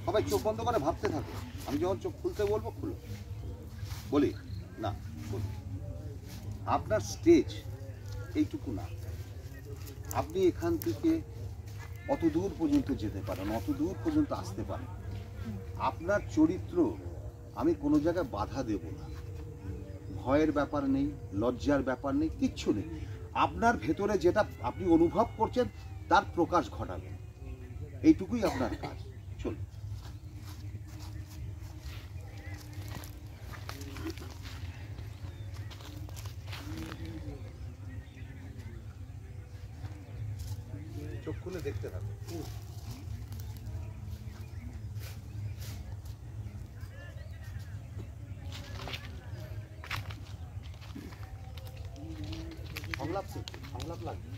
সবাই চোখ বন্ধ করে ভাবতে থাকো, আমি যখন চোখ খুলতে বলবো খুলো, বলি না বলি। আপনার স্টেজ এইটুকু না, আপনি এখান থেকে অত দূর পর্যন্ত যেতে পারেন, অত দূর পর্যন্ত আসতে পারেন। আপনার চরিত্র আমি কোনো জায়গায় বাধা দেব না, ভয়ের ব্যাপার নেই, লজ্জার ব্যাপার নেই, কিচ্ছু নেই। আপনার ভেতরে যেটা আপনি অনুভব করছেন তার প্রকাশ ঘটাবেন, এইটুকুই আপনার কাজ। চলুন। চোখ খুলে দেখতে থাকুন। সংলাপ লাগবে।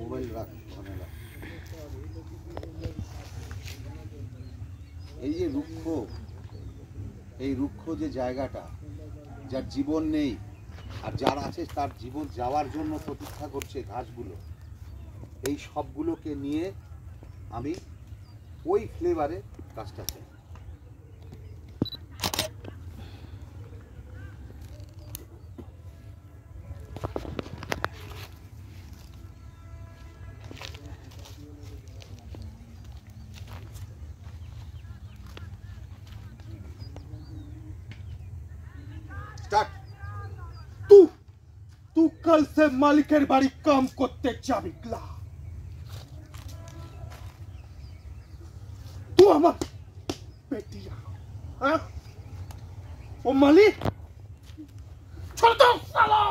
মোবাইল রাখ। এই যে রুক্ষ, এই রুক্ষ যে জায়গাটা, যার জীবন নেই আর যার আছে তার জীবন যাওয়ার জন্য প্রতীক্ষা করছে ঘাসগুলো, এই সবগুলোকে নিয়ে আমি ওই ফ্লেভারে কাজটা চাই। तू कल से मालिकेर बाड़ी काम करते जाबी क्ला। तू আমার বেটিয়া, হ্যাঁ? ও মালিক, छोड़ दो सालो।